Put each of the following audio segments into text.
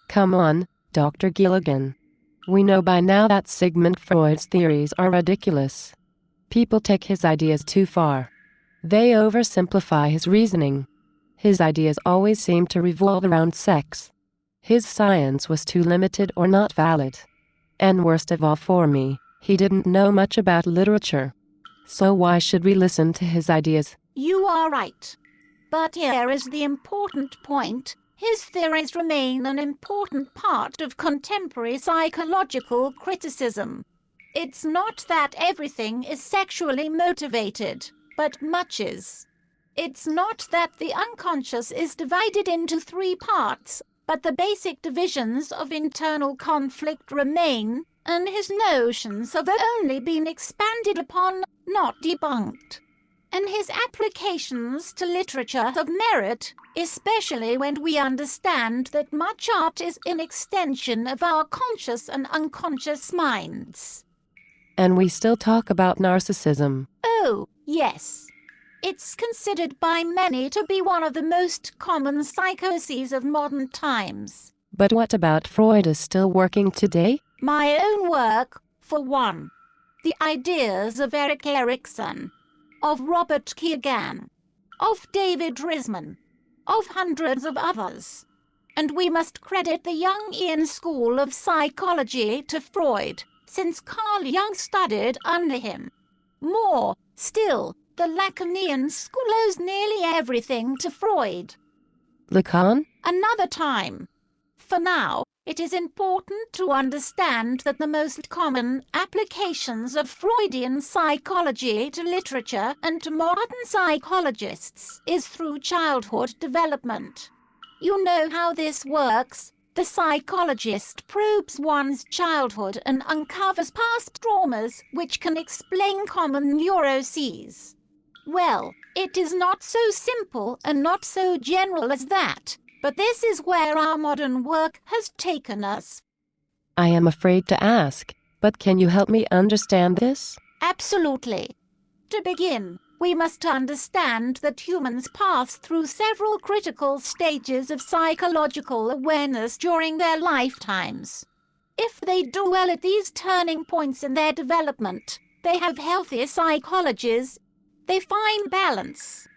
Come on, Dr. Gilligan. We know by now that Sigmund Freud's theories are ridiculous. People take his ideas too far. They oversimplify his reasoning. His ideas always seem to revolve around sex. His science was too limited or not valid. And worst of all for me, he didn't know much about literature. So why should we listen to his ideas? You are right. But here is the important point. His theories remain an important part of contemporary psychological criticism. It's not that everything is sexually motivated, but much is. It's not that the unconscious is divided into three parts, but the basic divisions of internal conflict remain, and his notions have only been expanded upon, not debunked. And his applications to literature have merit, especially when we understand that much art is an extension of our conscious and unconscious minds. And we still talk about narcissism. Oh, yes. It's considered by many to be one of the most common psychoses of modern times. But what about Freud is still working today? My own work, for one. The ideas of Erikson, of Robert Gilligan, of David Risman, of hundreds of others. And we must credit the Jungian school of psychology to Freud, since Carl Jung studied under him. More still, the Lacanian school owes nearly everything to Freud. Lacan? Another time. For now, it is important to understand that the most common applications of Freudian psychology to literature and to modern psychologists is through childhood development. You know how this works. The psychologist probes one's childhood and uncovers past traumas which can explain common neuroses. Well, it is not so simple and not so general as that, but this is where our modern work has taken us. I am afraid to ask, but can you help me understand this? Absolutely. To begin, we must understand that humans pass through several critical stages of psychological awareness during their lifetimes. If they do well at these turning points in their development, they have healthy psychologies. They find balance.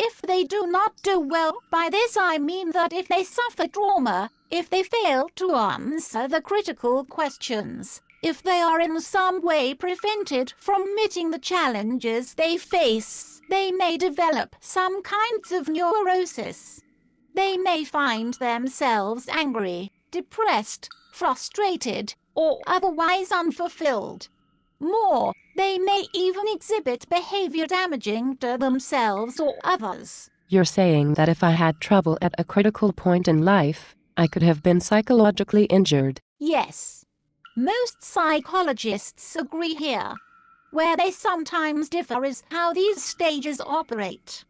If they do not do well, by this I mean that if they suffer trauma, if they fail to answer the critical questions, if they are in some way prevented from meeting the challenges they face, they may develop some kinds of neurosis. They may find themselves angry, depressed, frustrated, or otherwise unfulfilled. More, they may even exhibit behavior damaging to themselves or others. You're saying that if I had trouble at a critical point in life, I could have been psychologically injured. Yes. Most psychologists agree here. Where they sometimes differ is how these stages operate.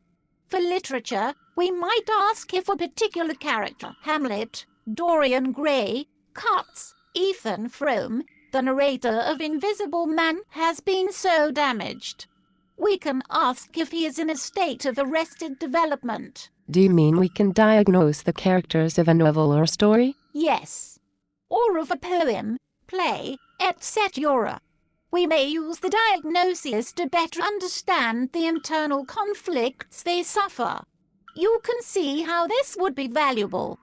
For literature, we might ask if a particular character, Hamlet, Dorian Gray, Cats, Ethan Frome, the narrator of Invisible Man, has been so damaged. We can ask if he is in a state of arrested development. Do you mean we can diagnose the characters of a novel or story? Yes. Or of a poem, play, etc. We may use the diagnosis to better understand the internal conflicts they suffer. You can see how this would be valuable.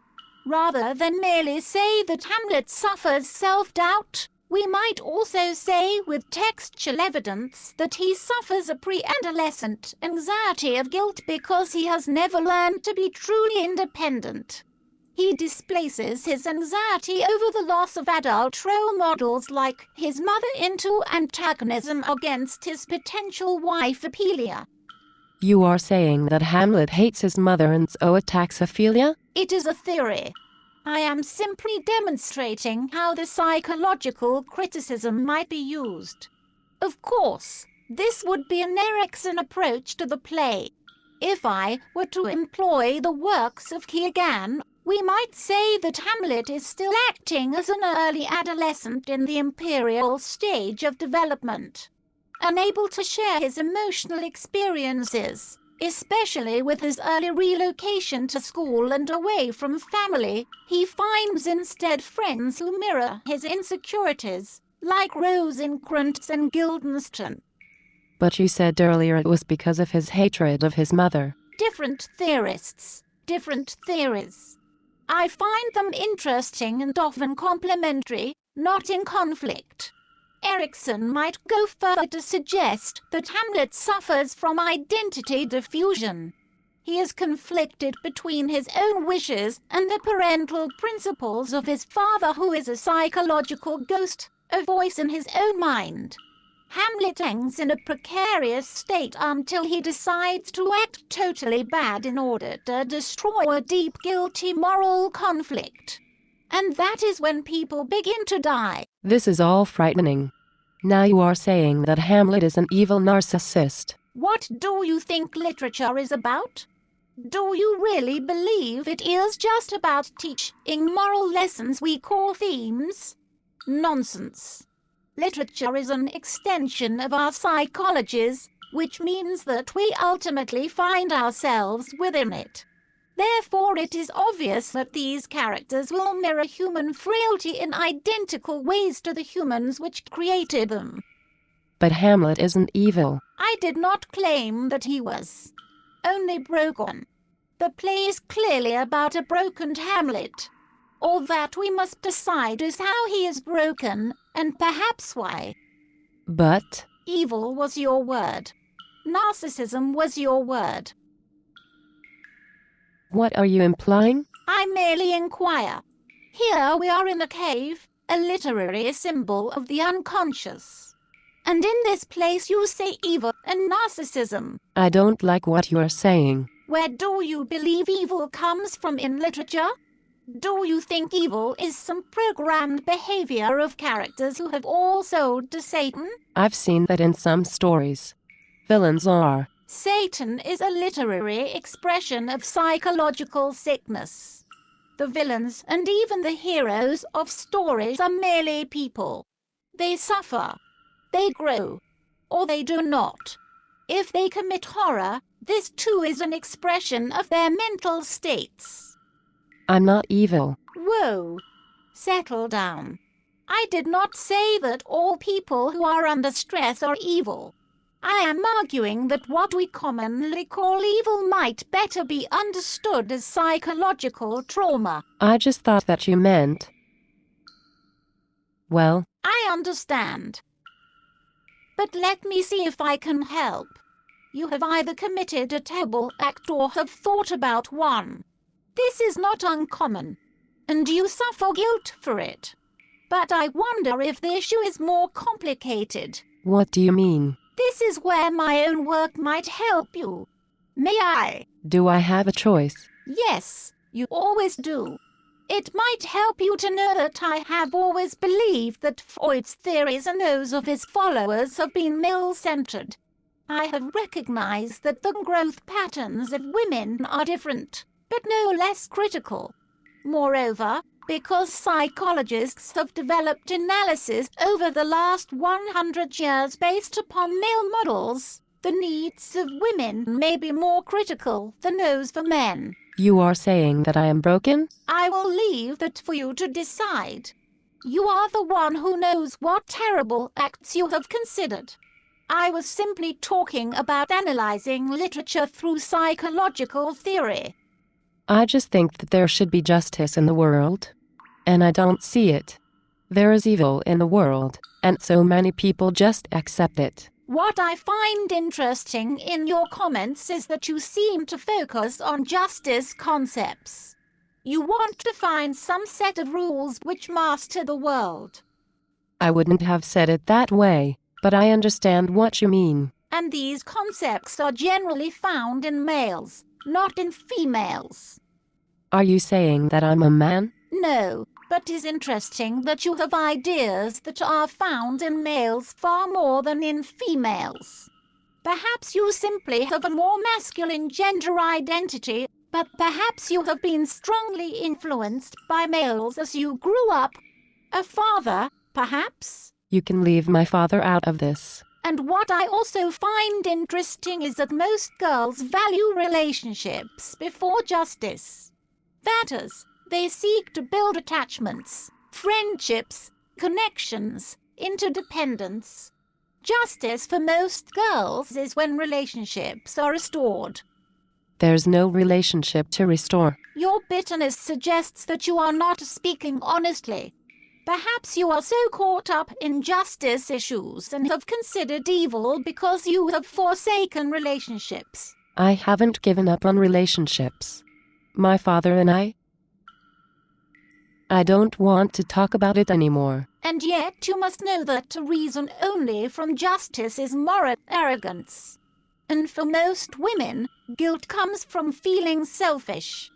Rather than merely say that Hamlet suffers self-doubt, we might also say with textual evidence that he suffers a pre-adolescent anxiety of guilt because he has never learned to be truly independent. He displaces his anxiety over the loss of adult role models like his mother into antagonism against his potential wife Ophelia. You are saying that Hamlet hates his mother and so attacks Ophelia? It is a theory. I am simply demonstrating how the psychological criticism might be used. Of course, this would be an Erikson approach to the play. If I were to employ the works of Gilligan, we might say that Hamlet is still acting as an early adolescent in the imperial stage of development, unable to share his emotional experiences, Especially with his early relocation to school and away from family, he finds instead friends who mirror his insecurities, like Rosencrantz and Guildenstern. But you said earlier it was because of his hatred of his mother. Different theorists, different theories. I find them interesting and often complementary, not in conflict. Erikson might go further to suggest that Hamlet suffers from identity diffusion. He is conflicted between his own wishes and the parental principles of his father, who is a psychological ghost, a voice in his own mind. Hamlet hangs in a precarious state until he decides to act totally bad in order to destroy a deep, guilty moral conflict. And that is when people begin to die. This is all frightening. Now you are saying that Hamlet is an evil narcissist. What do you think literature is about? Do you really believe it is just about teaching moral lessons we call themes? Nonsense. Literature is an extension of our psychologies, which means that we ultimately find ourselves within it. Therefore, it is obvious that these characters will mirror human frailty in identical ways to the humans which created them. But Hamlet isn't evil. I did not claim that he was. Only broken. The play is clearly about a broken Hamlet. All that we must decide is how he is broken, and perhaps why. But Evil was your word. Narcissism was your word. what are you implying? I merely inquire. Here we are in a cave, a literary symbol of the unconscious. And in this place you say evil and narcissism. I don't like what you are saying. Where do you believe evil comes from in literature? Do you think evil is some programmed behavior of characters who have all sold to Satan? I've seen that in some stories. Villains are. Satan is a literary expression of psychological sickness. The villains and even the heroes of stories are merely people. They suffer, they grow, or they do not. If they commit horror, this too is an expression of their mental states. I'm not evil. Whoa, settle down. I did not say that all people who are under stress are evil. I am arguing that what we commonly call evil might better be understood as psychological trauma. I just thought that you meant... Well, I understand. But let me see if I can help. You have either committed a terrible act or have thought about one. This is not uncommon, and you suffer guilt for it. But I wonder if the issue is more complicated. what do you mean? This is where my own work might help you. May I? Do I have a choice? Yes, you always do. It might help you to know that I have always believed that Freud's theories and those of his followers have been male-centered. I have recognized that the growth patterns of women are different, but no less critical. Moreover, because psychologists have developed analysis over the last 100 years based upon male models, the needs of women may be more critical than those for men. You are saying that I am broken? I will leave that for you to decide. You are the one who knows what terrible acts you have considered. I was simply talking about analyzing literature through psychological theory. I just think that there should be justice in the world. And I don't see it. There is evil in the world, and so many people just accept it. What I find interesting in your comments is that you seem to focus on justice concepts. You want to find some set of rules which master the world. I wouldn't have said it that way, but I understand what you mean. And these concepts are generally found in males, not in females. Are you saying that I'm a man? No, but it is interesting that you have ideas that are found in males far more than in females. Perhaps you simply have a more masculine gender identity, but perhaps you have been strongly influenced by males as you grew up. A father, perhaps? You can leave my father out of this. And what I also find interesting is that most girls value relationships before justice. That is, they seek to build attachments, friendships, connections, interdependence. Justice for most girls is when relationships are restored. There's no relationship to restore. Your bitterness suggests that you are not speaking honestly. Perhaps you are so caught up in justice issues and have considered evil because you have forsaken relationships. I haven't given up on relationships. My father and I don't want to talk about it anymore. And yet you must know that to reason only from justice is moral arrogance. And for most women, guilt comes from feeling selfish.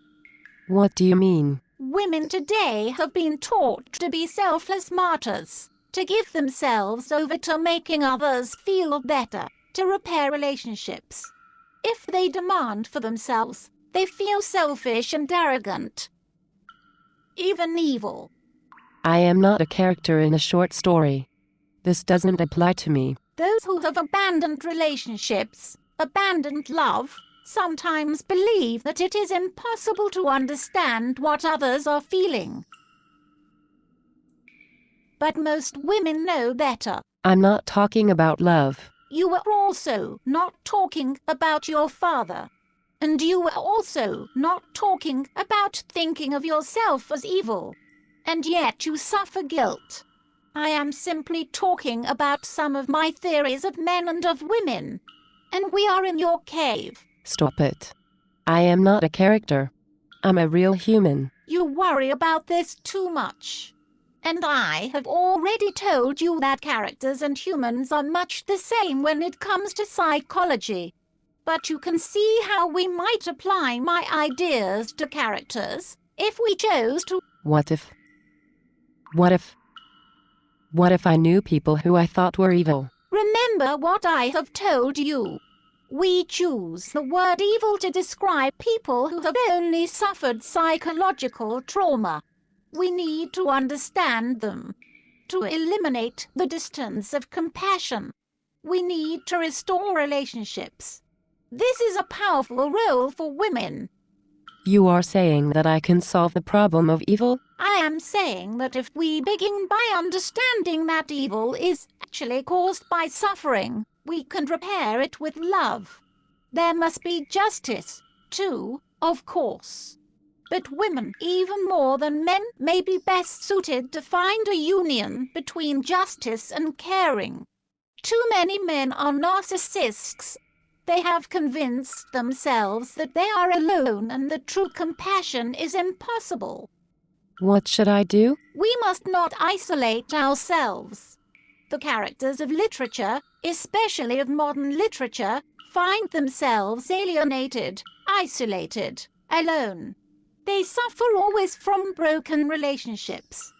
What do you mean? Women today have been taught to be selfless martyrs, to give themselves over to making others feel better, to repair relationships. If they demand for themselves, they feel selfish and arrogant, even evil. I am not a character in a short story. This doesn't apply to me. Those who have abandoned relationships, abandoned love, sometimes believe that it is impossible to understand what others are feeling. But most women know better. I'm not talking about love. You were also not talking about your father. And you were also not talking about thinking of yourself as evil. And yet you suffer guilt. I am simply talking about some of my theories of men and of women. And we are in your cave. Stop it. I am not a character. I'm a real human. You worry about this too much. And I have already told you that characters and humans are much the same when it comes to psychology. But you can see how we might apply my ideas to characters if we chose to. What if I knew people who I thought were evil? Remember what I have told you. We choose the word evil to describe people who have only suffered psychological trauma. We need to understand them, to eliminate the distance of compassion. We need to restore relationships. This is a powerful role for women. You are saying that I can solve the problem of evil? I am saying that if we begin by understanding that evil is actually caused by suffering, we can repair it with love. There must be justice, too, of course. But women, even more than men, may be best suited to find a union between justice and caring. Too many men are narcissists. They have convinced themselves that they are alone and that true compassion is impossible. What should I do? We must not isolate ourselves. The characters of literature, especially of modern literature, find themselves alienated, isolated, alone. They suffer always from broken relationships.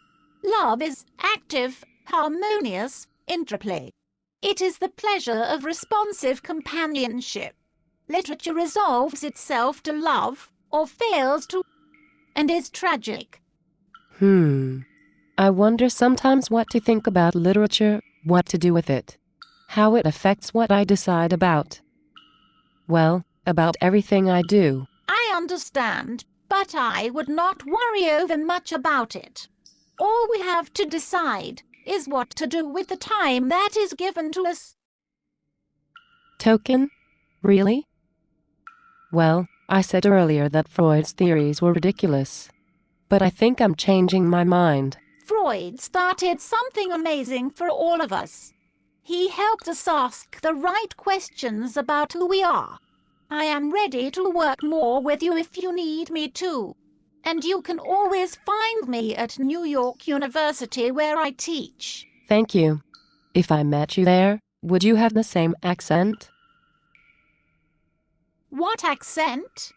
Love is active, harmonious interplay. It is the pleasure of responsive companionship. Literature resolves itself to love, or fails to, and is tragic. I wonder sometimes what to think about literature, what to do with it, how it affects what I decide about. Well, about everything I do. I understand, but I would not worry over much about it. All we have to decide is what to do with the time that is given to us. Token? Really? Well, I said earlier that Freud's theories were ridiculous. But I think I'm changing my mind. Freud started something amazing for all of us. He helped us ask the right questions about who we are. I am ready to work more with you if you need me to. And you can always find me at New York University where I teach. Thank you. If I met you there, would you have the same accent? What accent?